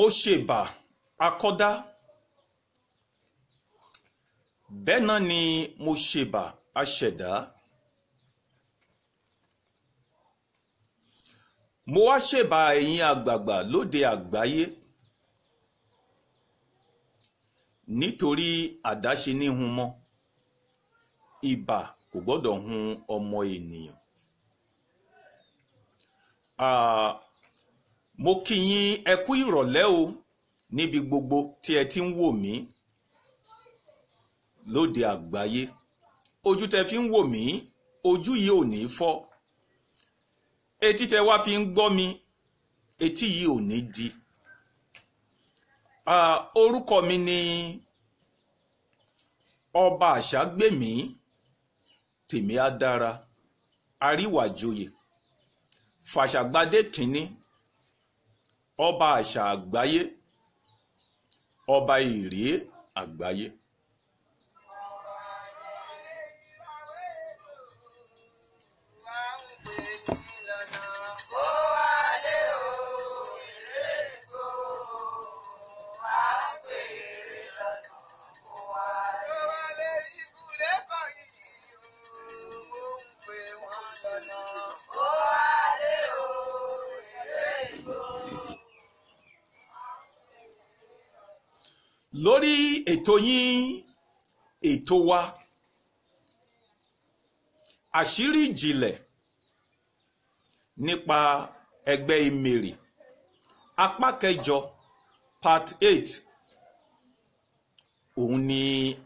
mo ṣèbà akọ́dá bẹ́ẹ̀ náà ni mo ṣèbà aṣẹ̀dá. Mo wá ṣèbà ẹ̀yin àgbààgbà lóde àgbáyé nítorí àdáṣe ní hun mọ́ ìbà kò gbọ́dọ̀ hun ọmọ ènìyàn. Mo kí yín ẹ kú ìrọ̀lẹ́ o níbi gbogbo tí ẹ ti ń wò mí lóde àgbáyé. Ojú tẹ fi ń wò mí, ojú yìí ò ní fọ́. Etí tẹ wá fi ń gbọ́ mi, etí yìí ò ní di. Orúkọ mi ni Ọba Àṣàgbémí Tèmi Adára Aríwàjoyè Fàṣàgbádé kínní Ọba àṣà àgbáyé, Ọba ìrèé àgbáyé. Lórí ètò yín, ètò wa àṣírí ìjìnlẹ̀ nípa ẹgbẹ́ Emèrè apá kẹjọ part 8 òun ni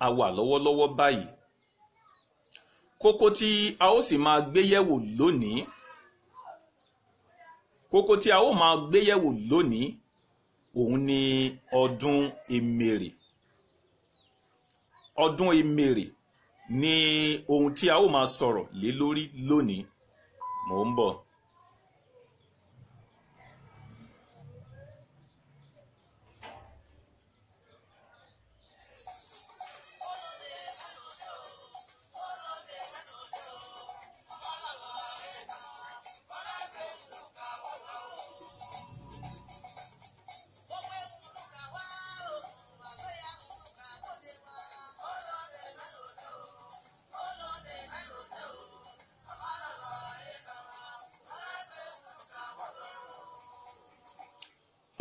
a wà lọ́wọ́lọ́wọ́ báyìí. Kókó tí a ó sì máa gbéyẹ̀wò lónìí, òun ni ọdún Emèrè. Ọdún Emèrè ni ohun tí a ó máa sọ̀rọ̀ lé lórí lónìí. Mò ń bọ̀.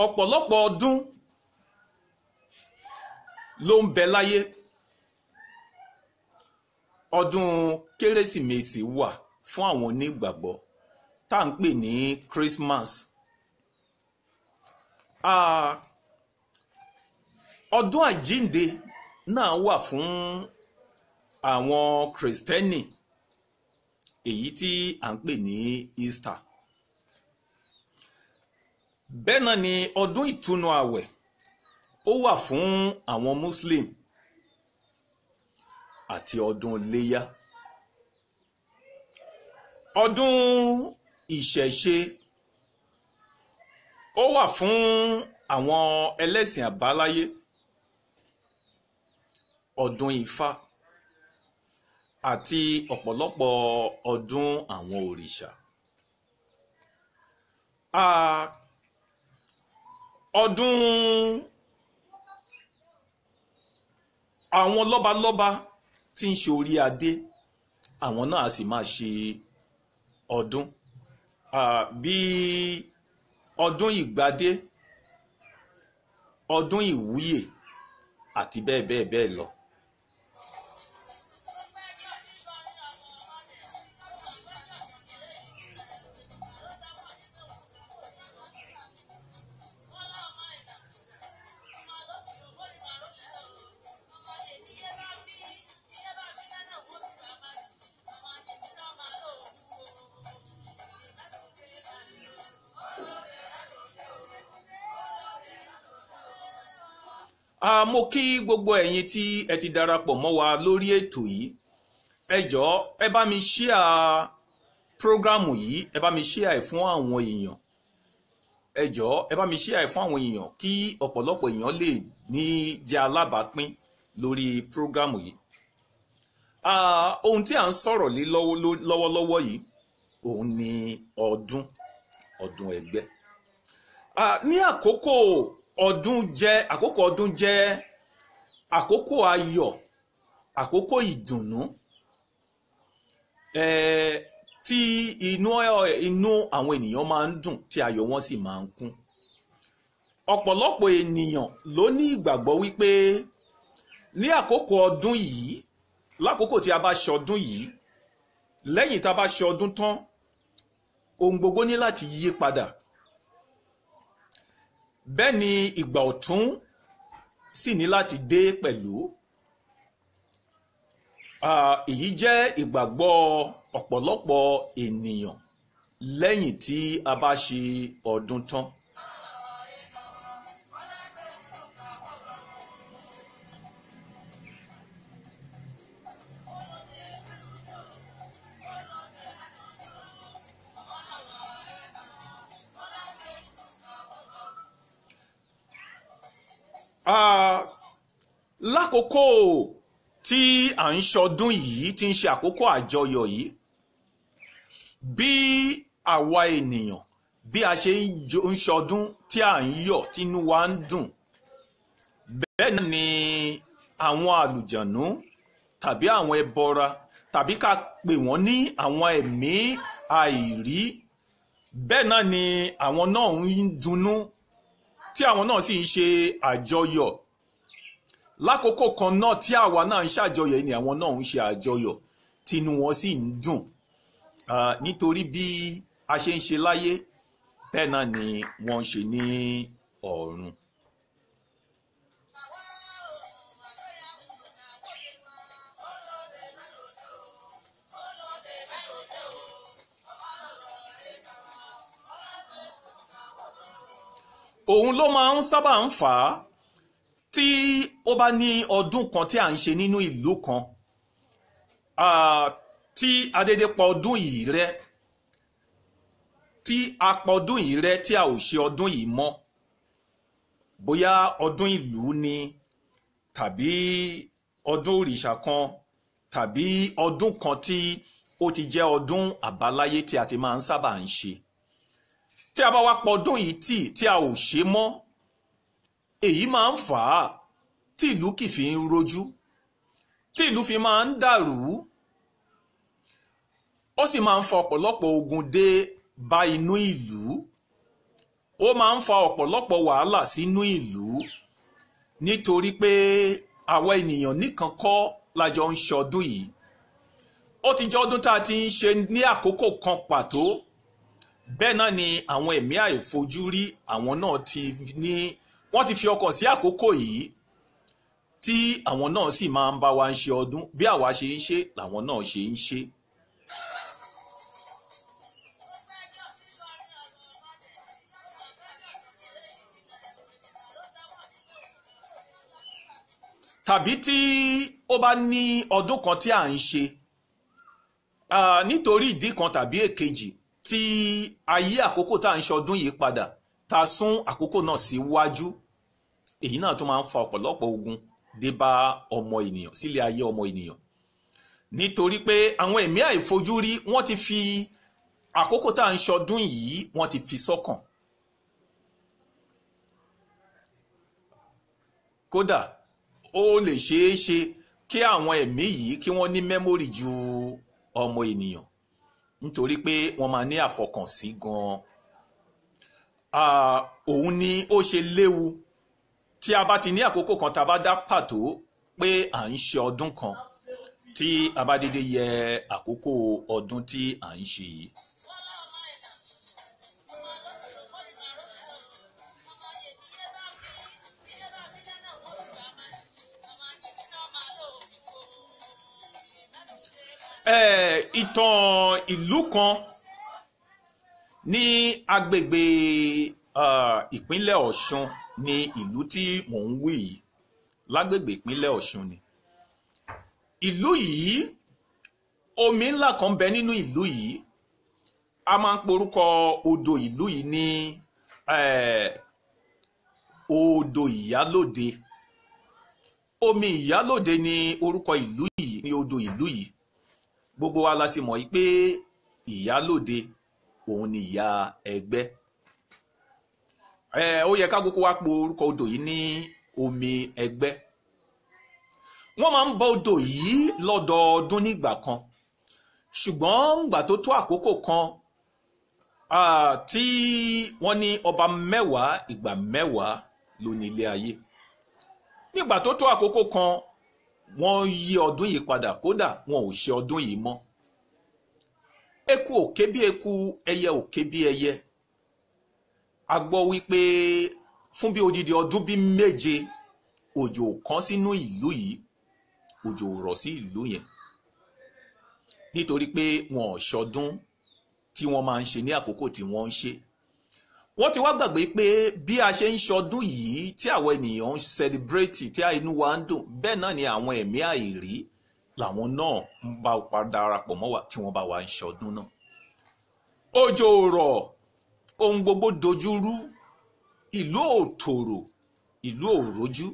Ọ̀pọ̀lọpọ̀ ọdún ló ń bẹ láyé. Ọdún Kérésìmesì wà fún àwọn onígbàgbọ́ tá à ń pè ní Christmas. Ọdún àjínde náà wà fún àwọn Kristẹni, èyí tí à ń pè ní Easter. Bẹ́ẹ̀ náà ni ọdún ìtúnu àwẹ̀ ó wà fún àwọn Muslim àti ọdún iléyá. Ọdún ìṣẹ̀ṣe ó wà fún àwọn ẹlẹ́sìn àbáláyé. Ọdún Ifá àti ọ̀pọ̀lọpọ̀ ọdún àwọn òrìṣà. Ọdún àwọn lọ́balọ́ba tí ń ṣe orí adé, àwọn náà sì máa ṣe ọdún bí ọdún ìgbadé, ọdún ìwúyè àti bẹ́ẹ̀ bẹ́ẹ̀ bẹ́ẹ̀ lọ. Mo kí gbogbo ẹ̀yin tí ẹ ti darapọ̀ mọ́ wa lórí ètò yìí. Ẹ jọ̀ọ́ ẹ bá mi share prógrámù yìí, ẹ bá mi share ẹ̀ fún àwọn èèyàn. Ẹ jọ̀ọ́ ẹ bá mi share ẹ̀ fún àwọn èèyàn kí ọ̀pọ̀lọpọ̀ èèyàn lè ní jẹ́ alábàápín lórí prógrámù yìí. Ohun tí à ń sọ̀rọ̀ lé lọ́wọ́lọ́wọ́ yìí òun ni ọdún ẹgbẹ́. Ní àkókò àkókò ọdún jẹ́ àkókò ayọ̀, àkókò ìdùnnú, tí inú àwọn ènìyàn máa ń dùn tí ayọ̀ wọn sì máa ń kún. Ọ̀pọ̀lọpọ̀ ènìyàn ló ní ìgbàgbọ́ wípé ní àkókò ọdún yìí, lákòókò tí a bá ṣe ọdún yìí, lẹ́yìn tá a bá ṣe ọdún tán, ohun gbogbo ní láti yí padà. Bẹ́ẹ̀ ni ìgbà ọ̀tún sì ní láti dé pẹ̀lú. Èyí jẹ́ ìgbàgbọ́ ọ̀pọ̀lọpọ̀ ènìyàn lẹ́yìn tí a bá ṣe ọdún tán. Lákòókò tí à ń ṣọdún yìí, tí ń ṣe àkókò àjọyọ̀ yìí, bí àwa ènìyàn bí a ṣe ń ṣọdún tí à ń yọ̀ tínú wa ń dùn, bẹ́ẹ̀ ni àwọn àlùjànnú tàbí àwọn ẹbọra tàbí ká pè wọ́n ní àwọn ẹ̀mí àìrí, bẹ́ẹ̀ náà ni àwọn náà ń dunnú tí àwọn náà sì ń ṣe àjọyọ̀. Lákòókò kan náà tí àwa náà ń ṣàjọyọ̀ ni àwọn náà ń ṣe àjọyọ̀ tínú wọn sì ń dùn. Nítorí bí a ṣe ń ṣe láyé, bẹ́ẹ̀ náà ni wọ́n ń ṣe ní ọ̀run. Òun ló máa ń sábà ń fà á tí ó bá ní ọdún kan tí à ń ṣe nínú ìlú kan, tí adédé pa ọdún yìí rẹ́, tí a pa ọdún yìí rẹ́ tí a ò ṣe ọdún yìí mọ́, bóyá ọdún ìlú ni tàbí ọdún òrìṣà kan tàbí ọdún kan tí ó ti jẹ́ ọdún àbáláyé tí a ti máa ń sábà ń ṣe. Tí a bá wá pa ọdún yìí tí a ò ṣe mọ́, èyí máa ń fà á tí ìlú kì fi ń rojú, tí ìlú fi máa ń dàrú, ó sì máa ń fa ọ̀pọ̀lọpọ̀ ogun dé bá inú ìlú, ó máa ń fa ọ̀pọ̀lọpọ̀ wàhálà sínú ìlú, nítorí pé àwa ènìyàn nìkan kọ́ la jọ ń ṣọdún yìí. Ó ti jẹ́ ọdún tá a ti ń ṣe ní àkókò kan pàtó. Bẹ́ẹ̀ náà ni àwọn ẹ̀mí àìfojúrí, àwọn náà wọ́n ti fi ọkàn sí àkókò yìí, tí àwọn náà sì máa ń bá wa ń ṣe ọdún bí àwa ṣe ń ṣe làwọn náà ṣe ń ṣe. Tàbí tí ó bá ní ọdún kan tí à ń ṣe, nítorí ìdí kan tàbí èkejì, tí a yí àkókò tá à ń ṣe ọdún yìí padà, tá a sún àkókò náà síwájú, èyí náà tún máa ń fa ọ̀pọ̀lọpọ̀ ogun dé bá ọmọ ènìyàn, sílé ayé ọmọ ènìyàn. Nítorí pé àwọn ẹ̀mí àìfojúrí wọ́n ti fi àkókò tá à ń ṣọdún yìí, wọ́n ti fi sọ́kàn. Kódà ó lè ṣeé ṣe kí àwọn ẹ̀mí yìí kí wọ́n ní mẹ́mórì ju ọmọ ènìyàn, nítorí pé wọ́n máa ní àfọkànsí gan-an. Òun ni ó ṣe léwu tí a bá ti ní àkókò kan tá a bá dá pàtó pé à ń ṣe ọdún kan, tí a bá dédé yẹ àkókò ọdún tí à ń ṣe yìí. Ìtàn ìlú kan ní agbègbè ìpínlẹ̀ Ọ̀ṣun ni ìlú tí mò ń wí yìí, lágbègbè ìpínlẹ̀ Ọ̀ṣun ni. Ìlú yìí, omi ńlá kan bẹ nínú ìlú yìí, a máa ń porúkọ odò ìlú yìí ní odò Ìyálóde. Omi Ìyálóde ni orúkọ ìlú yìí, ní odò ìlú yìí. Gbogbo wa la sì mọ̀ yìí pé Ìyálóde òun ni ìyá ẹgbẹ́. ó yẹ ká kúkú wá po orúkọ odò yìí ní omi ẹgbẹ́. Wọ́n máa ń bọ odò yìí lọ́dọọdún nígbà kan, ṣùgbọ́n ìgbà tó tó àkókò kan tí wọ́n ní ọba mẹ́wàá ìgbà mẹ́wàá ló ní ilé ayé. Nígbà tó tó àkókò kan wọ́n yí ọdún yìí padà, kódà wọn ò ṣe ọdún yìí mọ́. Eku ò ké bí eku, ẹyẹ ò ké bí ẹyẹ. A gbọ́ wípé fún bí odidi ọdún bí méje òjò kan sínú ìlú yìí, òjò rọ̀ sí ìlú yẹn, nítorí pé wọn ò ṣọdún tí wọ́n máa ń ṣe ní àkókò tí wọ́n ń ṣe. Wọ́n ti wá gbàgbé pé bí a ṣe ń ṣọdún yìí tí àwọn ènìyàn ń celebrate, tí inú wa ń dùn, bẹ́ẹ̀ náà ni àwọn ẹ̀mí àìrí làwọn náà ń bá darapọ̀ mọ́ wa tí wọ́n bá wa ń ṣọdún náà. Òjò rọ̀, ohun gbogbo dojúrú, ìlú ò tòrò, ìlú ò rójú.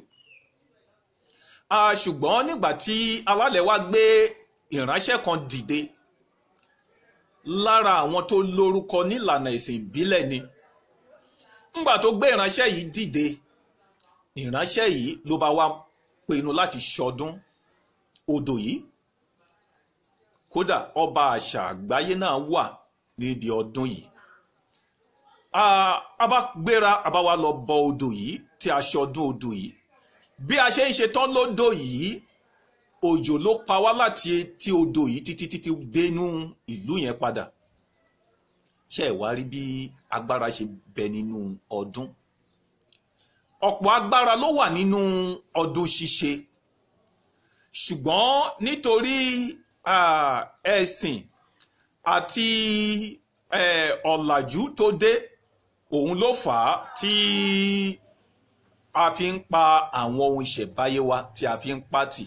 Ṣùgbọ́n nígbà tí alálẹ̀ wá gbé ìránṣẹ́ kan dìde, lára àwọn tó lórúkọ nílànà ìsìn ìbílẹ̀ ni. Nígbà tó gbé ìránṣẹ́ yìí dìde, ìránṣẹ́ yìí ló bá wá pinnu láti ṣọdún odò yìí. Kódà ọba àṣà àgbáyé náà wà níbi ọdún yìí. A bá gbéra, a bá wá lọ bọ odò yìí tí a ṣọdún odò yìí. Bí a ṣe ń ṣe tán lódò yìí, òjò ló pa wá láti etí odò yìí títí dénú ìlú yẹn padà. Ṣé ẹ wá rí bí agbára ṣe bẹ nínú ọdún? Ọ̀pọ̀ agbára ló wà nínú ọdún ṣíṣe, ṣùgbọ́n nítorí ẹ̀sìn àti ọ̀làjú tó dé, òun ló fà á tí a fi ń pa àwọn ohun ìṣẹ̀báyé wa, tí a fi ń pàtì.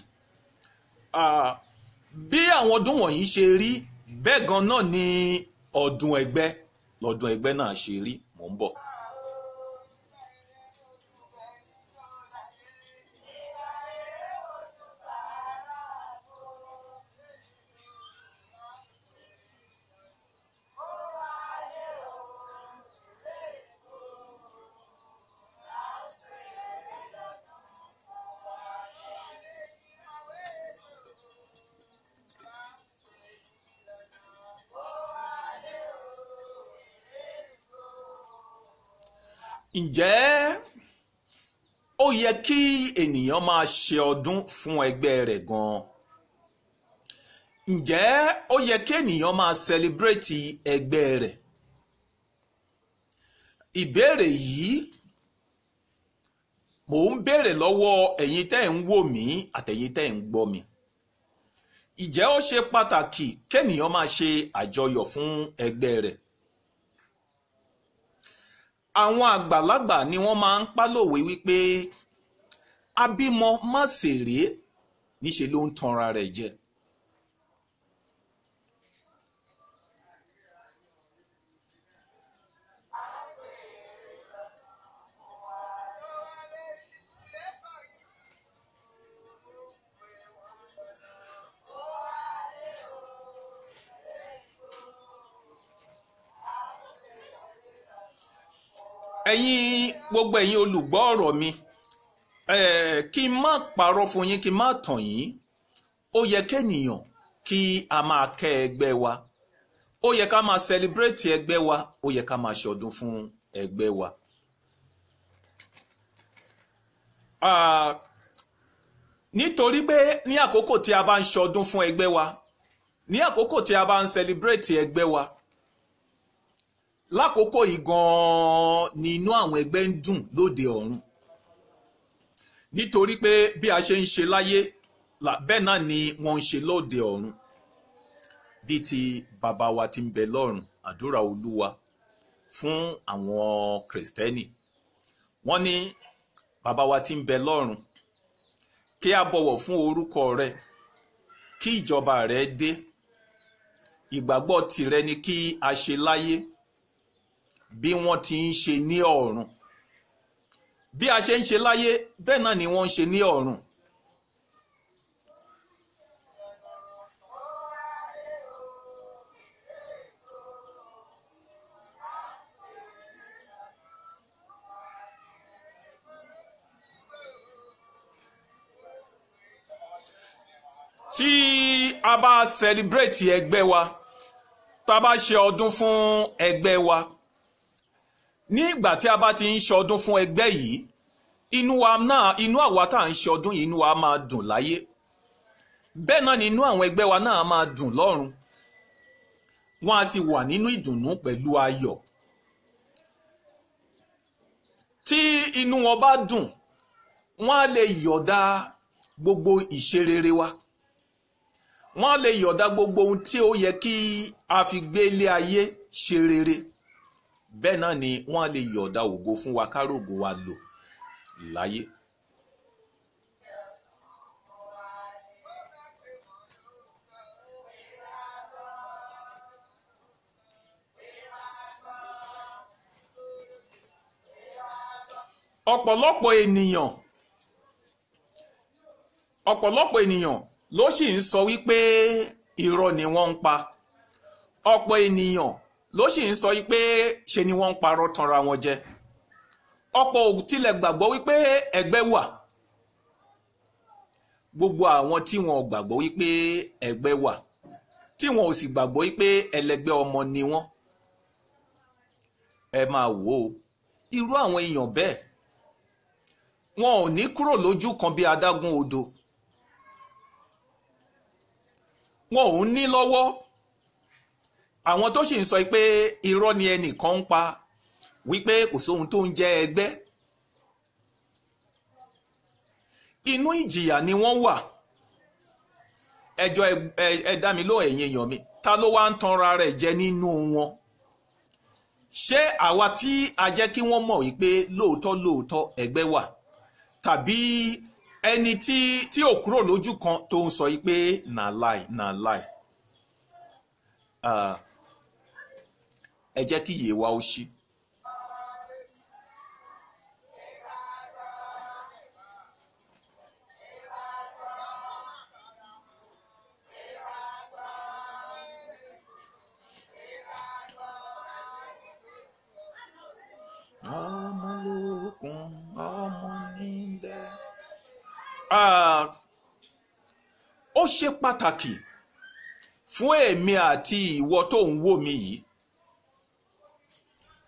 Bí àwọn ọdún wọ̀nyí ṣe rí, bẹ́ẹ̀ gan náà ni ọdún ẹgbẹ́ lọ́dún ẹgbẹ́ náà ṣe rí. Mò ń bọ̀. Ǹjẹ́ ó yẹ kí ènìyàn máa ṣe ọdún fún ẹgbẹ́ rẹ̀ gan-an? Ǹjẹ́ ó yẹ kí ènìyàn máa celebrate ẹgbẹ́ rẹ̀? Ìbéèrè yìí mò ń béèrè lọ́wọ́ ẹ̀yin tẹ́ ń wò mí àtẹ̀yin tẹ́ ń gbọ́ mi. Ǹjẹ́ ó ṣe pàtàkì kéènìyàn máa ṣe àjọyọ̀ fún ẹgbẹ́ rẹ̀? Àwọn àgbàlagbà ni wọ́n máa ń pálòwé wípé abímọ má ṣèrè, níṣe ló ń tanra rẹ̀ jẹ. Gbogbo ẹ̀yin olùgbọ́ ọ̀rọ̀ mi, kí n má parọ́ fún yín, kí n má tàn yín, ó yẹ kéènìyàn kí a máa kẹ́ ẹgbẹ́ wa, ó yẹ ká máa celebrate ẹgbẹ́ wa, ó yẹ ká máa ṣọdún fún ẹgbẹ́ wa. Nítorí pé ní àkókò tí a bá ń ṣọdún fún ẹgbẹ́ wa, ní àkókò tí a bá ń celebrate ẹgbẹ́ wa, lákòókò yìí gan-an ni inú àwọn ẹgbẹ́ ń dùn lóde ọ̀run. Nítorí pé bí a ṣe ń ṣe láyé, bẹ́ẹ̀ náà ni wọ́n ń ṣe lóde ọ̀run. Bí ti bàbá wa tí ń bẹ lọ́run, àdúrà Olúwa fún àwọn Kristẹni. Wọ́n ní bàbá wa tí ń bẹ lọ́run, kí a bọ̀wọ̀ fún orúkọ rẹ̀, kí ìjọba rẹ̀ dé. Ìgbàgbọ́ tìrẹ ni kí a ṣe láyé bí wọ́n ti ń ṣe ní ọ̀run. Bí a ṣe ń ṣe láyé, bẹ́ẹ̀ náà ni wọ́n ń ṣe ní ọ̀run. tí a bá celebrate ẹgbẹ́ wa, tá a bá ṣe ọdún fún ẹgbẹ́ wa, ní ìgbà tí a bá ti ń ṣe ọdún fún ẹgbẹ́ yìí, inú àwa tá à ń ṣe ọdún yìí, inú wa máa dùn láyé, bẹ́ẹ̀ náà ni inú àwọn ẹgbẹ́ wa náà máa dùn lọ́run, wọ́n á sì wà nínú ìdùnnú pẹ̀lú ayọ̀. Tí inú wọn bá dùn, wọ́n á lè yọ̀ọ̀da gbogbo ìṣerere wa, wọ́n á lè yọ̀ọ̀da gbogbo ohun tí ó yẹ kí a fi gbé ilé ayé ṣe rere, bẹ́ẹ̀ náà ni wọ́n á lè yọ̀ọ̀da ògo fún wa, kárògo wa lò láyé. ọ̀pọ̀lọpọ̀ ènìyàn ló sì ń sọ wípé irọ́ ni wọ́n ń pa. Ọ̀pọ̀ ènìyàn ló sì ń sọ wípé ṣe ni wọ́n ń parọ́ tanra wọn jẹ. Ọ̀pọ̀ ò tilẹ̀ gbàgbọ́ wípé ẹgbẹ́ wà. Gbogbo àwọn tí wọn ò gbàgbọ́ wípé ẹgbẹ́ wà, tí wọn ò sì gbàgbọ́ wípé ẹlẹgbẹ́ ọmọ ni wọ́n, ẹ máa wò ó, irú àwọn èèyàn bẹ́ẹ̀ wọn ò ní kúrò lójú kan bí adágún odò. Wọn ò ní lọ́wọ́ àwọn tó sì ń sọ pé irọ́ ni ẹnìkan ń pa, wípé kò sóhun tó ń jẹ́ ẹgbẹ́. Inú ìjìyà ni wọ́n wà. Ẹjọ́ ẹ dá mi lóhùn ẹ̀yin èèyàn mi, ta ló wá ń tanra rẹ̀ jẹ nínú wọn? Ṣé àwa tí a jẹ́ kí wọ́n mọ̀ wípé lóòótọ́ ẹgbẹ́ wà, tàbí ẹni tí ò kúrò lójú kan tó ń sọ wípé na lie? Ẹ jẹ́ kí ìyè wa ó ṣí. Ọmọ lókun, ọmọ nílẹ̀. Ó ṣe pàtàkì fún èmi àti ìwọ tó ń wò mí yìí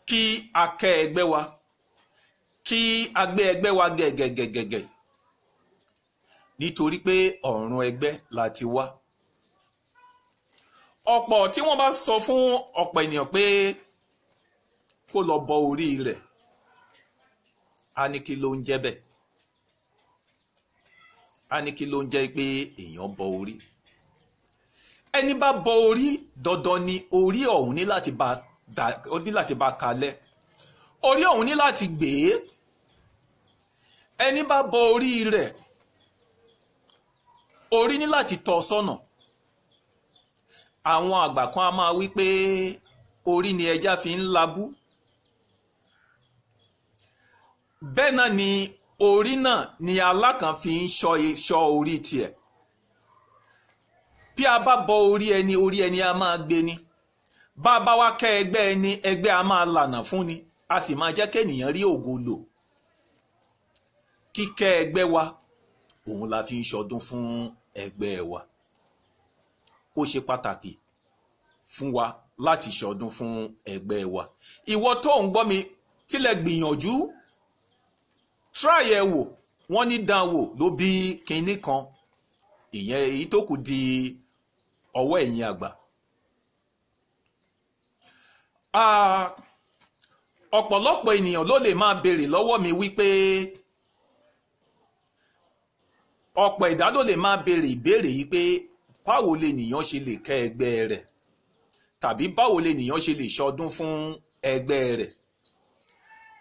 kí a kẹ́ ẹgbẹ́ wa, kí a gbé ẹgbẹ́ wa gẹ̀gẹ̀gẹ̀gẹ̀, nítorí pé ọ̀run ẹgbẹ́ la ti wá. Ọ̀pọ̀ tí wọ́n bá sọ fún ọ̀pọ̀ ènìyàn pé kó lọ bọ orí rẹ̀, a ní kí ló ń jẹ́ bẹ́ẹ̀? A ní kí ló ń jẹ́ pé èèyàn bọ orí? Ẹni bá bọ orí, dandan ni orí ọ̀hún ní láti bá kalẹ̀, orí ọ̀hún ní láti gbé. Ẹni bá bọ orí rẹ̀, orí ní láti tọ́ sọ́nà. Àwọn àgbà kan a máa wí pé orí ni ẹja fi ń labú. Bẹ́ẹ̀ náà ni orí náà ni alákàn fi ń ṣọ́ orí tiẹ̀. Bí a bá bọ orí ẹni a máa gbé ni. Bá a bá wá kẹ́ ẹgbẹ́ ẹni, ẹgbẹ́ a máa lànà fún ni, a sì máa jẹ́ kéèyàn rí ògo lò. Kíkẹ́ ẹgbẹ́ wa, òun la fi ń ṣọdún fún ẹgbẹ́ wa. Ó ṣe pàtàkì fún wa láti ṣọdún fún ẹgbẹ́ wa. Ìwọ tó ń gbọ́ mi tilẹ̀ gbìyànjú, try ẹ wò, wọ́n ní dán wò ló bí kinní kan, ìyẹn èyí tó kù di ọwọ́ ẹ̀yin àgbà. Ọ̀pọ̀lọpọ̀ ènìyàn ló lè máa béèrè lọ́wọ́ mi wípé, ọ̀pọ̀ ẹ̀dá ló lè máa béèrè ìbéèrè yìí pé báwo lènìyàn ṣe lè kẹ́ ẹgbẹ́ rẹ̀, tàbí báwo lènìyàn ṣe lè ṣọdún fún ẹgbẹ́ rẹ̀,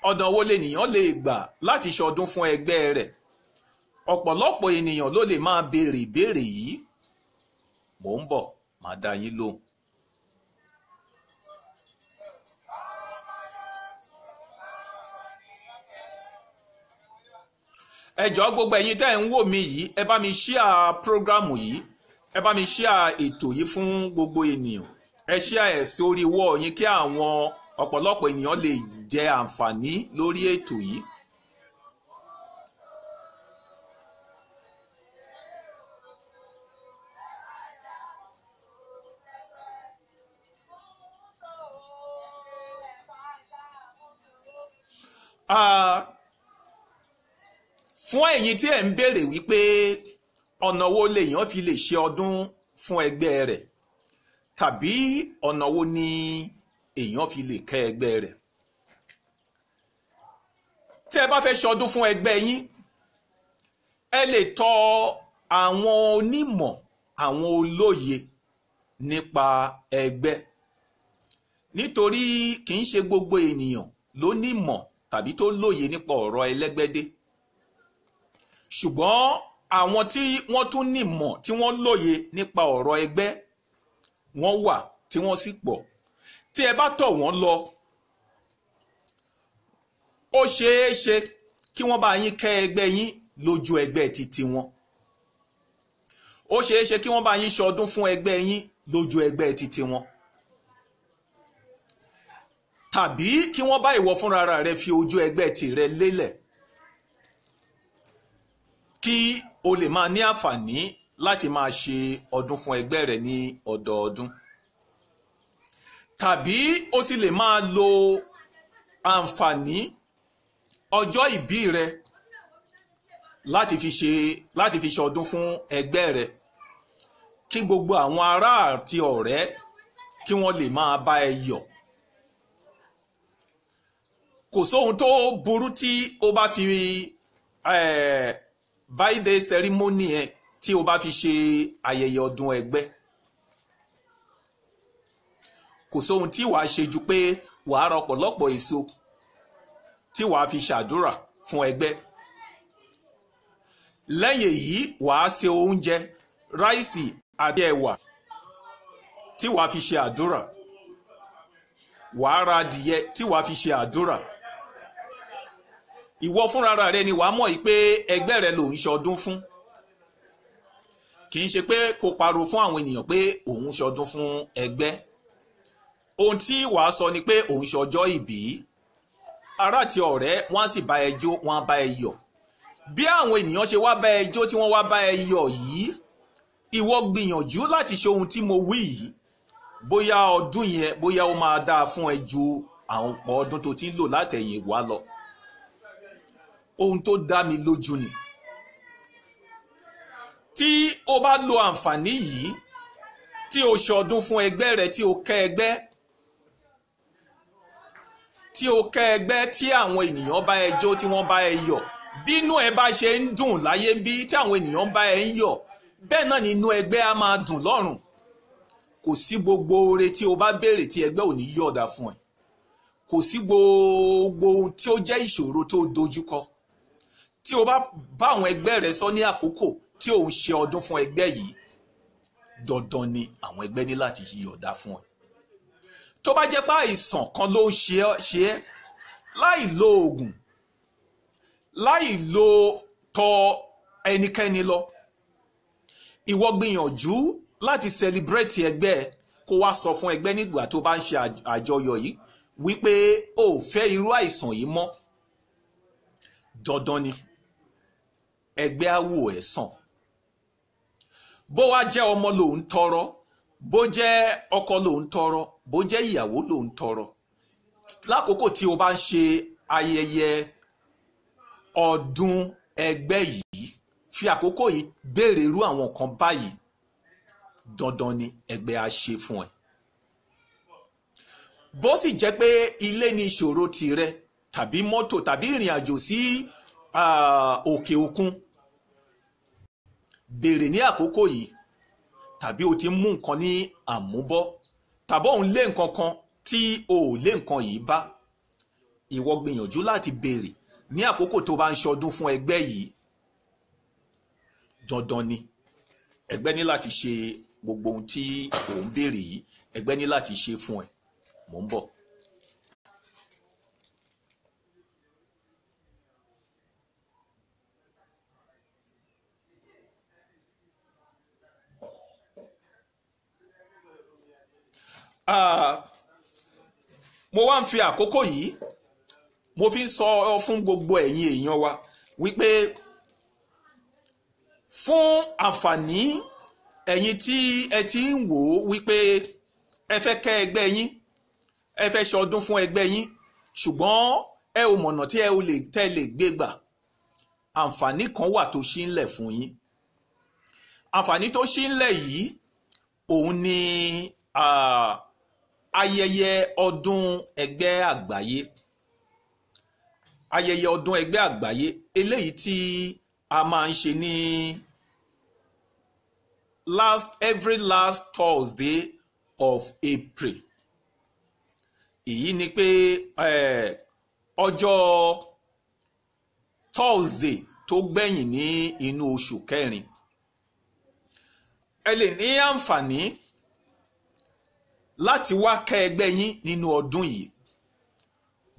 ọ̀nà wo lènìyàn lè gbà láti ṣọdún fún ẹgbẹ́ rẹ̀. Ọ̀pọ̀lọpọ̀ ènìyàn ló lè máa béèrè ìbéèrè yìí. Mò ń bọ̀, màá dá yín lóhùn. Ẹ jọ̀ọ́ gbogbo ẹ̀yin tẹ́ ń wò mí yìí, ẹ bá mi share program yìí, ẹ bá mi share ètò yìí fún gbogbo ènìyàn. Ẹ share ẹ̀ sórí wall yín kí àwọn ọ̀pọ̀lọpọ̀ ènìyàn lè jẹ àǹfààní lórí ètò yìí. fún ẹ̀yin tí ẹ̀ ń béèrè wípé ọ̀nà wo lèèyàn fi lè ṣe ọdún fún ẹgbẹ́ rẹ̀ tàbí ọ̀nà wo ni èèyàn fi lè kẹ́ ẹgbẹ́ rẹ̀. Tẹ́ ẹ bá fẹ́ ṣe ọdún fún ẹgbẹ́ yín, ẹ lè tọ̀ àwọn onímọ̀, àwọn olóye nípa ẹgbẹ́, nítorí kì í ṣe gbogbo ènìyàn ló nímọ̀ tàbí tó lóye nípa ọ̀rọ̀ ẹlẹ́gbẹ́dé, ṣùgbọ́n àwọn tí wọ́n tún nímọ̀ tí wọ́n lóye nípa ọ̀rọ̀ ẹgbẹ́ wọ́n wà tí wọ́n sì pọ̀. Tí ẹ bá tọ̀ wọ́n lọ, ó ṣeé ṣe kí wọ́n bá yín kẹ́ ẹgbẹ́ yín lójú ẹgbẹ́ titi wọn. Ó ṣeé ṣe kí wọ́n bá yín ṣọdún fún ẹgbẹ́ yín lójú ẹgbẹ́ titi wọn. Tàbí kí wọ́n bá ìwọ fúnra rẹ̀ fi ojú ẹgbẹ́ tirẹ̀ lélẹ̀ kí o lè máa ní àǹfààní láti máa ṣe ọdún fún ẹgbẹ́ rẹ̀ ní ọdọọdún. Tàbí o sì lè máa lo àǹfààní ọjọ́ ìbí rẹ láti fi ṣe ọdún fún ẹgbẹ́ rẹ, kí gbogbo àwọn ará àti ọ̀rẹ́ kí wọ́n lè máa bá ẹ yọ̀. Kò sóhun tó burú tí o bá fi birthday ceremony ẹ tí o bá fi ṣe ayẹyẹ ọdún ẹgbẹ́. Kò sóhun tí wàá ṣe ju pé wàá ra ọ̀pọ̀lọpọ̀ èso tí wàá fi ṣàdúrà fún ẹgbẹ́. Lẹ́yìn èyí wàá ṣe oúnjẹ ráìsì àti ẹ̀wà tí wàá fi ṣe àdúrà. Wàá ra adìyẹ tí wàá fi ṣe àdúrà. Ìwọ fúnra rẹ ni wàá mọ̀ yìí pé ẹgbẹ́ rẹ ló ń ṣọdún fún. Kì í ṣe pé kó pariwo fún àwọn ènìyàn pé òun ṣọdún fún ẹgbẹ́. Ohun tí wàá sọ ni pé òun ṣọjọ́ ìbí. Ará àti ọ̀rẹ́ wọ́n á sì bá ẹ jó, wọ́n á bá ẹ yọ̀. Bí àwọn ènìyàn ṣe wá bá ẹ jó tí wọ́n wá bá ẹ yọ̀ yìí, ìwọ gbìyànjú láti ṣe ohun tí mo wí yìí. Bóyá ọdún yẹn bóyá ó máa dáa fún ẹ ju àwọn ọ̀pọ̀ ọdún tó ti ń lò látẹ̀yìn wá lọ. Ohun tó dá mi lójú ni. Tí o bá lo àǹfààní yìí, tí o ṣe ọdún fún ẹgbẹ́ rẹ, tí o kẹ́ ẹgbẹ́, tí àwọn ènìyàn bá ẹ jó, tí wọ́n bá ẹ yọ̀, bínú ẹ bá ṣe ń dùn láyé bí tí àwọn ènìyàn bá ẹ ń yọ̀, bẹ́ẹ̀ náà nínú ẹgbẹ́ á máa dùn lọ́rùn. Kò sí gbogbo oore tí o bá béèrè tí ẹgbẹ́ ò ní yọ̀ọ̀dà fún ẹ. Kò sí gbogbo ohun tí ó jẹ́ ìṣòro tó dojúkọ tí o bá bá àwọn ẹgbẹ́ rẹ sọ ní àkókò tí ò ń ṣe ọdún fún ẹgbẹ́ yìí, dandan ni àwọn ẹgbẹ́ ní láti yọ̀ọ̀dà fún ẹ. Tó bá jẹ́ pé àìsàn kan ló ń ṣe ẹ́, láì lo oògùn, láì lo tọ̀ ẹnikẹ́ni lọ, ìwọ gbìyànjú láti celebrate ẹgbẹ́ kó wá sọ fún ẹgbẹ́ nígbà tó bá ń ṣe àjọyọ̀ yìí wípé o ò fẹ́ irú àìsàn yìí mọ́. Dandan ni ẹgbẹ́ á wò ẹ́ sàn. Bó wá jẹ́ ọmọ ló ń tọrọ, bó jẹ́ ọkọ ló ń tọrọ, bó jẹ́ ìyàwó ló ń tọrọ, lákòókò tí o bá ń ṣe ayẹyẹ ọdún ẹgbẹ́ yìí, fi àkókò yìí béèrè irú àwọn kan báyìí, dandan ni ẹgbẹ́ á ṣe fún ẹ. Bó sì jẹ́ pé ilé ni ìṣòro tirẹ̀, tàbí mọ́tò, tàbí ìrìn àjò sí òkè òkun, béèrè ní àkókò yìí. Tàbí o ti mú nǹkan ní àmúbọ́, tàbí òun lé nǹkan kan tí o ò lé nǹkan yìí bá, ìwọ gbìyànjú láti béèrè ní àkókò tó bá ń ṣọdún fún ẹgbẹ́ yìí. Dandan ni ẹgbẹ́ ní láti ṣe gbogbo ohun tí ò ń béèrè yìí, ẹgbẹ́ ní láti ṣe fún ẹ. Mò ń bọ̀. Mo wá ń fi àkókò yìí mo fi ń sọ fún gbogbo ẹ̀yin èèyàn wa wípé fún àǹfààní ẹ̀yin tí ẹ ti ń wò ó wípé ẹ fẹ́ kẹ́ ẹgbẹ́ yín, ẹ fẹ́ ṣọdún fún ẹgbẹ́ yín, ṣùgbọ́n ẹ ò mọ̀nà tí ẹ ò lè tẹ́ lè gbé gbà, àǹfààní kan wà tó ṣí ńlẹ̀ fún yín. Àǹfààní tó ṣí ńlẹ̀ yìí òun ni ayẹyẹ ọdún ẹgbẹ́ àgbáyé. Ayẹyẹ ọdún ẹgbẹ́ àgbáyé eléyìí tí a máa ń ṣe ní every last Thursday of April. Èyí ni pé ọjọ́ Thursday tó gbẹ̀yìn ní inú oṣù kẹrin. Ẹ lè ní àǹfààní láti wá kẹ́ ẹgbẹ́ yín nínú ọdún yìí.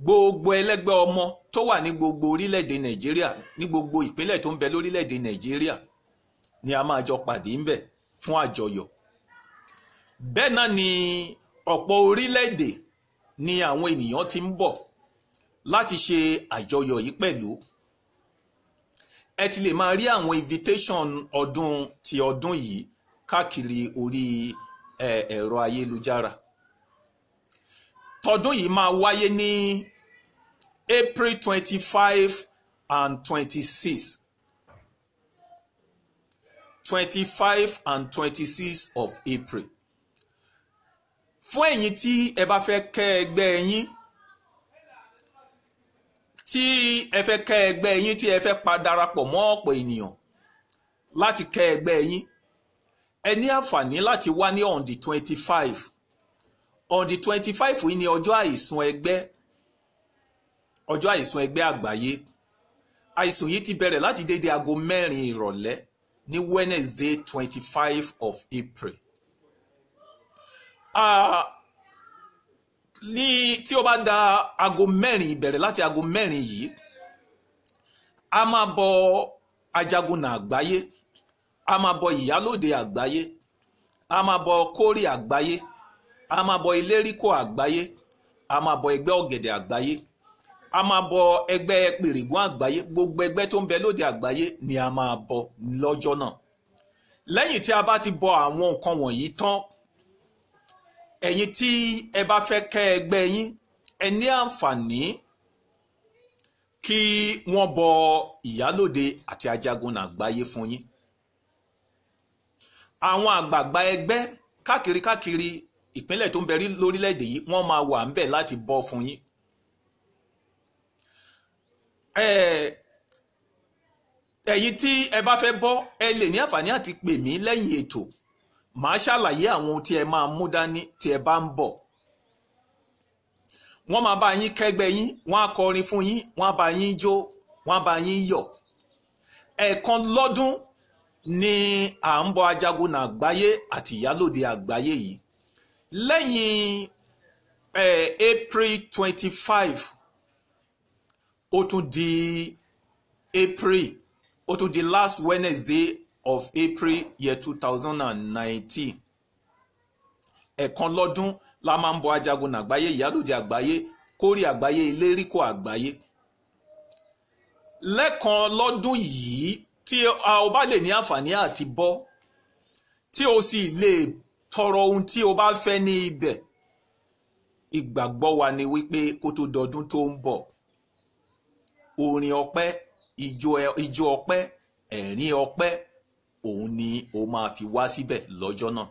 Gbogbo ẹlẹ́gbẹ́ ọmọ tó wà ní gbogbo orílẹ̀-èdè Nàìjíríà, ní gbogbo ìpínlẹ̀ tó ń bẹ lórílẹ̀-èdè Nàìjíríà ni a máa jọ pàdé ń bẹ̀ fún àjọyọ̀. Bẹ́ẹ̀ náà ni ọ̀pọ̀ orílẹ̀-èdè ni àwọn ènìyàn ti ń bọ̀ láti ṣe àjọyọ̀ yìí pẹ̀lú. Ẹ ti lè máa rí àwọn invitation ti ọdún yìí káàkiri orí ẹ̀rọ ayélujára. Tọdún yìí máa wáyé ní April 25 and 26. 25 and 26 of April. Fún ẹ̀yin tí ẹ bá fẹ́ kẹ́ ẹgbẹ́ yín, tí ẹ fẹ́ kẹ́ ẹgbẹ́ yín, tí ẹ fẹ́ darapọ̀ mọ́ ọ̀pọ̀ ènìyàn láti kẹ́ ẹgbẹ́ yín, ẹ ní àǹfààní láti wá ní on the 25. On the 25 yìí ni ọjọ́ àìsùn ẹgbẹ́, ọjọ́ àìsùn ẹgbẹ́ àgbáyé. Àìsùn yìí ti bẹ̀rẹ̀ láti dédé aago 4 ìrọ̀lẹ́ ní Wednesday 25 of April. Tí ó bá da aago 4 ìbẹ̀rẹ̀ láti aago 4 yìí, a máa bọ Ajagunna àgbáyé, a máa bọ Ìyálóde àgbáyé, a máa bọ Kórè àgbáyé, a máa bọ Ìléríkò àgbáyé, a máa bọ ẹgbẹ́ ọ̀gẹ̀dẹ̀ àgbáyé, a máa bọ ẹgbẹ́ pèrègùn àgbáyé. Gbogbo ẹgbẹ́ tó ń bẹ lóde àgbáyé ni a máa bọ lọ́jọ́ náà. Lẹ́yìn tí a bá ti bọ àwọn nǹkan wọ̀nyí tán, ẹ̀yin tí ẹ bá fẹ́ kẹ́ ẹgbẹ́ yín, ẹ ní àǹfààní kí wọ́n bọ Ìyálóde àti Ajagunna àgbáyé fún yín. Àwọn àgbààgbà ẹgbẹ́ káàkiri ìpínlẹ̀ tó ń bẹ lórílẹ̀‐èdè yìí wọ́n máa wà ńbẹ̀ láti bọ́ fún yín. Ẹ̀yin tí ẹ bá fẹ́ bọ́, ẹ lè ní àǹfààní àti pè mí lẹ́yìn ètò. Màá ṣàlàyé àwọn ohun tí ẹ máa mú dání tí ẹ bá ń bọ̀. Wọ́n máa bá yín kẹ́gbẹ́ yín, wọ́n á kọrin fún yín, wọ́n á bá yín jó, wọ́n á bá yín yọ̀. Ẹ̀ẹ̀kan lọ́dún ni à ń bọ Ajagunna àgbáyé àti Ìyálóde àgbáyé yìí. Lẹ́yìn April 25, ó tún di April, ó tún di last Wednesday of April year 2019. Ẹ̀ẹ̀kan lọ́dún la máa ń bọ Ajagunna àgbáyé, Ìyálóde àgbáyé, Kórè àgbáyé, Ìléríkò àgbáyé. Lẹ́ẹ̀kan lọ́dún yìí tí o bá lè ní àǹfààní àti bọ́, tí o sì lè tọrọ ohun tí o bá fẹ́ ní ibẹ̀, ìgbàgbọ́ wa ni wípé kó tó dọdún tó ń bọ̀, orin ọpẹ́, ijó ọpẹ́, ẹ̀rín ọpẹ́, òun ni o máa fi wá síbẹ̀ lọ́jọ́ náà.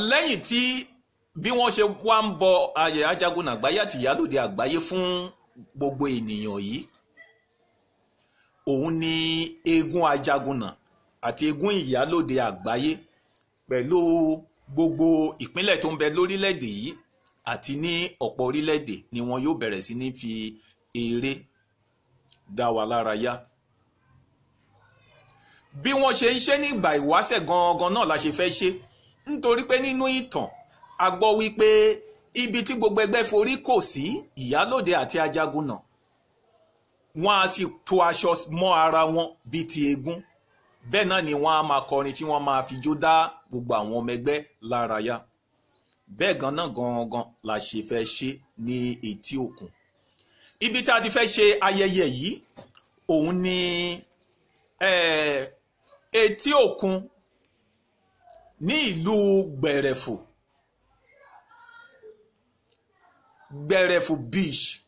Lẹ́yìn tí bí wọ́n ṣe wá ń bọ Ajagunna àgbáyé àti Ìyálóde àgbáyé fún gbogbo ènìyàn yìí, òun ni eégún Ajagunna àti eégún Ìyálóde àgbáyé pẹ̀lú gbogbo ìpínlẹ̀ tó ń bẹ lórílẹ̀‐èdè yìí àti ní ọ̀pọ̀ orílẹ̀‐èdè ni wọn yóò bẹ̀rẹ̀ sí ní fi eré dá wa lára yá. Bí wọ́n ṣe ń ṣe ní ìgbà ìwáṣẹ̀ gangan náà la ṣe fẹ́ ṣe, nítorí pé nínú ìtàn a gbọ́ wípé ibi tí gbogbo ẹgbẹ́ forí kò sí, Ìyálóde àti Ajagunna, wọ́n á sì tó aṣọ mọ́ ara wọn bíi ti eégún. Bẹ́ẹ̀ náà ni wọ́n á máa kọrin tí wọ́n máa fi jó dá gbogbo àwọn ọmọ ẹgbẹ́ lára yá. Bẹ́ẹ̀ gangan la ṣe fẹ́ ṣe ní etí òkun. Ibi tí a ti fẹ́ ṣe ayẹyẹ yìí òun ni etí òkun ní ìlú Gbẹ̀rẹ̀fò Gberefu Beach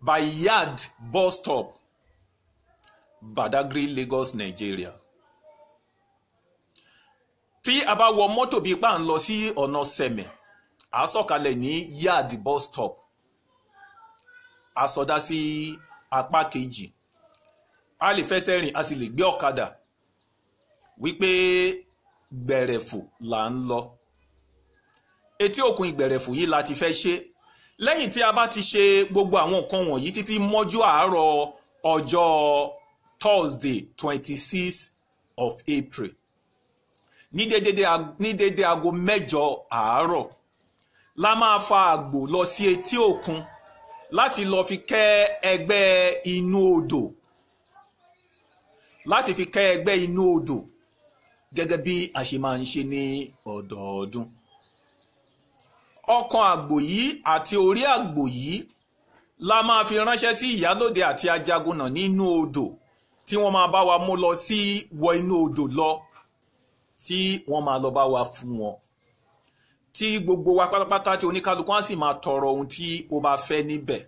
by Yard bus stop, Badagry, Lagos, Nigeria. Tí a bá wọ mọ́tò bí pa ń lọ sí ọ̀nà Sẹ̀mẹ̀, a sọ̀kalẹ̀ ní Yard bus stop, a sọdá sí apá kejì, a lè fẹsẹ̀ rìn, a sì lè gbé ọ̀kadà wípé Gberefu là ń lọ. Etí òkun Ìgbẹ̀rẹ̀fù yìí la ti fẹ́ ṣe. Lẹ́yìn tí a bá ti ṣe gbogbo àwọn nǹkan wọ̀nyí títí mọ́jú àárọ̀ ọjọ́ Thursday 26 of April ní dédé aago 8 àárọ̀ la máa fa àgbò lọ sí etí òkun láti lọ fi kẹ́ ẹgbẹ́ inú odò, láti fi kẹ́ ẹgbẹ́ inú odò gẹ́gẹ́ bí a ṣe máa ń ṣe ní ọdọọdún. Ọkàn àgbò yìí àti orí àgbò yìí la máa fi ránṣẹ́ sí ìyálóde àti ajagunà nínú odò tí wọ́n máa bá wa mú lọ sí wọ inú odò lọ, tí wọ́n máa lọ bá wa fún wọn, tí gbogbo wa pátápátá tí oníkálukú á sì máa tọrọ ohun tí ó bá fẹ́ níbẹ̀.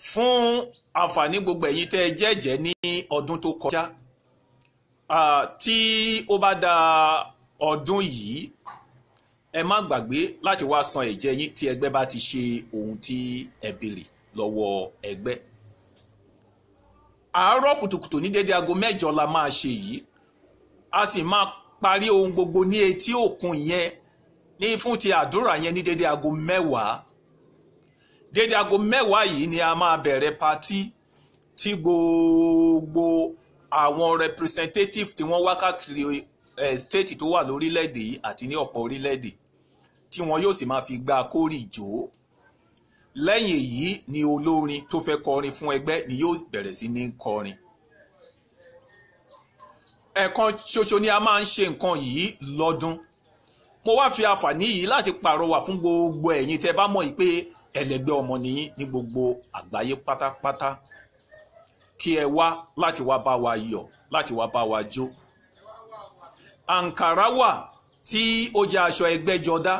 Fún àǹfààní gbogbo ẹ̀yin tẹ́ ẹ jẹ́jẹ́ ní ọdún tó kọjá, tí ó bá da ọdún yìí, ẹ má gbàgbé láti wá san ẹ̀jẹ̀ yín tí ẹgbẹ́ bá ti ṣe ohun tí ẹ béèrè lọ́wọ́ ẹgbẹ́. Àárọ̀ kùtùkùtù ní dédé aago 8 la máa ṣe yìí, a sì máa parí ohun gbogbo ní etí òkun yẹn ní fún ti àdúrà yẹn ní dédé aago 10. Dédé aago 10 yìí ni a máa bẹ̀rẹ̀ patí tí gbogbo àwọn representative tí wọ́n wá káàkiri state tó wà lórílẹ̀‐èdè yìí àti ní ọ̀pọ̀ orílẹ̀‐èdè tí wọn yóò sì máa fi gba kórìjó. Lẹ́yìn èyí ni olórin tó fẹ́ kọrin fún ẹgbẹ́ ni yóò bẹ̀rẹ̀ sí ní kọrin. Ẹ̀kan ṣoṣo ni a máa ń ṣe nǹkan yìí lọ́dún. Mo wá fi àǹfààní yìí láti pàrọwà fún gbogbo ẹ̀yin tẹ́ bá mọ̀ pé ẹlẹgbẹ́ ọmọ nìyí ní gbogbo àgbáyé pátápátá, kí ẹ wá láti wá bá wa yọ̀, láti wá bá wa jó. Àǹkàrá wà tí ó jẹ́ aṣọ ẹgbẹ́jọdá.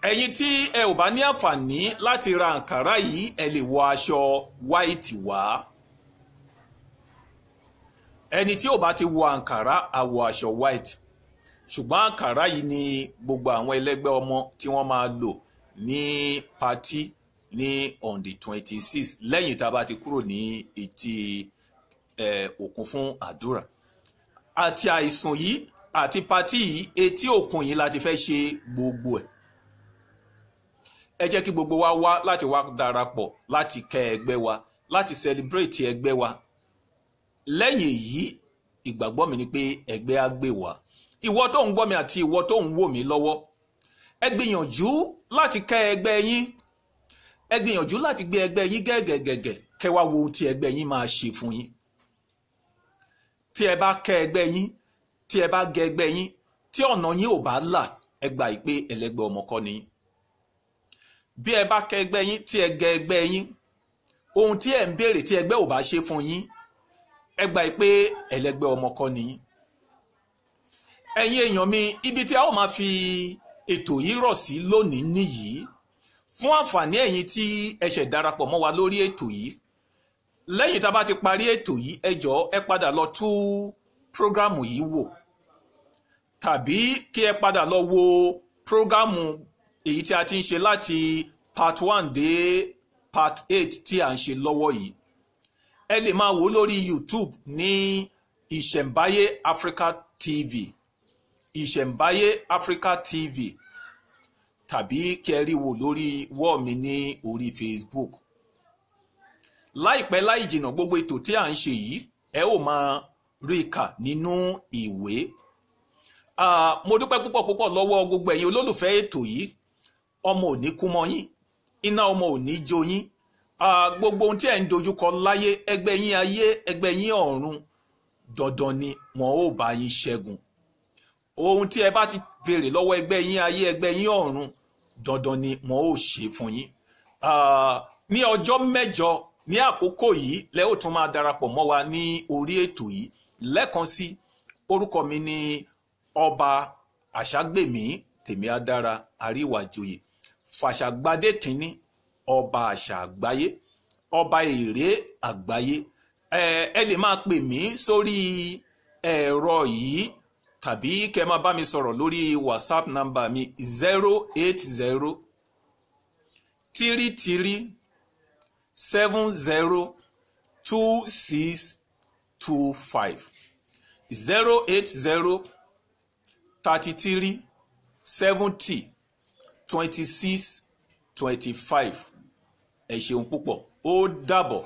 Ẹ̀yin tí ẹ ò bá ní àǹfààní láti ra àǹkàrá yìí, ẹ lè wọ aṣọ white wá. Ẹni tí ò bá ti wọ àǹkàrá á wọ aṣọ white. Ṣùgbọ́n àǹkàrá yìí ni gbogbo àwọn ẹlẹ́gbẹ́ ọmọ tí wọ́n máa lò ní patí ní on the 26 lẹ́yìn tá a bá ti kúrò ní etí òkun fún àdúrà. Àti àìsùn yìí àti patí yìí etí òkun yìí láti fẹ́ ṣe gbogbo ẹ̀. Ẹ jẹ́ kí gbogbo wa wá láti wá darapọ̀ láti kẹ́ ẹgbẹ́ wa, láti celebrate ẹgbẹ́ wa. Lẹ́yìn èyí, ìgbàgbọ́ mi ni pé ẹgbẹ́ á gbé wa. Ìwọ tó ń gbọ́ mi àti ìwọ tó ń wò mí lọ́wọ́, ẹ gbìyànjú láti kẹ́ ẹgbẹ́ yín. Ẹ gbìyànjú láti gbé ẹgbẹ́ yín gẹ́gẹ́gẹ́gẹ́, kẹ́ wá wo ohun tí ẹgbẹ́ yín máa ṣe fún yín. Tí ẹ bá kẹ́ ẹgbẹ́ yín, tí ẹ bá gẹ ẹgbẹ́ yín, tí ọ̀nà yín ò bá là, ẹ gbà pé ẹlẹ́gbẹ́ ọmọ kọ́ ni. Bí ẹ bá kẹ́ ẹgbẹ́ yín, tí ẹ gẹ ẹgbẹ́ yín, ohun tí ẹ ń béèrè tí ẹgbẹ́ ò bá ṣe fún yín, ẹ gbà pé ẹlẹ́gbẹ́ ọmọ kọ́ ni. Ẹ̀yin èèyàn mi, ibi tí a ó máa fi ètò yìí rọ̀ sí lónìí nìyí. Fún àǹfààní ẹ̀yin tí ẹ ṣẹ̀ darapọ̀ mọ́ wa lórí ètò yìí, lẹ́yìn tá a bá ti parí ètò yìí, ẹ jọ̀ọ́ ẹ padà lọ tú prógámù yìí wò, tàbí kí ẹ padà lọ wo prógámù èyí tí a ti ń ṣe láti part 1 dé part 8 tí a ń ṣe lọ́wọ́ yìí. Ẹ lè máa wò lórí YouTube ní Ìṣẹ̀ǹbáyé Africa TV, Ìṣẹ̀ǹbáyé Africa TV, tàbí kí ẹ rí wò lórí wall mi ní orí Facebook. Láìpẹ́ láì jìnnà gbogbo ètò tí a ń ṣe yìí ẹ ó máa rí kà nínú ìwé. Mo dúpẹ́ púpọ̀ lọ́wọ́ gbogbo ẹ̀yin olólùfẹ́ ètò yìí. Ọmọ ò ní kú mọ́ yín, iná ọmọ ò ní jó yín. Gbogbo ohun tí ẹ̀ ń dojúkọ láyé, ẹgbẹ́ yín ayé, ẹgbẹ́ yín ọ̀run, dandan ni wọn ó bá yín ṣẹ́gun. Ohun tí ẹ bá ti béèrè lọ́wọ́ ẹgbẹ́ yín ayé, ẹgbẹ́ yín ọ̀run, dandan ni wọn ó ṣe fún yín. Ní ọjọ́ mẹ́jọ ní àkókò yìí lẹ́ ó tún máa darapọ̀ mọ́ wa ní orí ètò yìí. Lẹ́ẹ̀kan sí, orúkọ mi ni Ọba Àṣàgbèmí tèmi á dára àríwájòyè fàṣàgbádé kínní ọba àṣà àgbáyé ọba èrè àgbáyé. Ẹ lè máa pè mí sórí ẹ̀rọ yìí tàbí kẹ́ máa bá mi sọ̀rọ̀ lórí WhatsApp number mi 080 33 70 2625 080 33 70 2625. Ẹ ṣeun púpọ̀, ó dàbọ̀.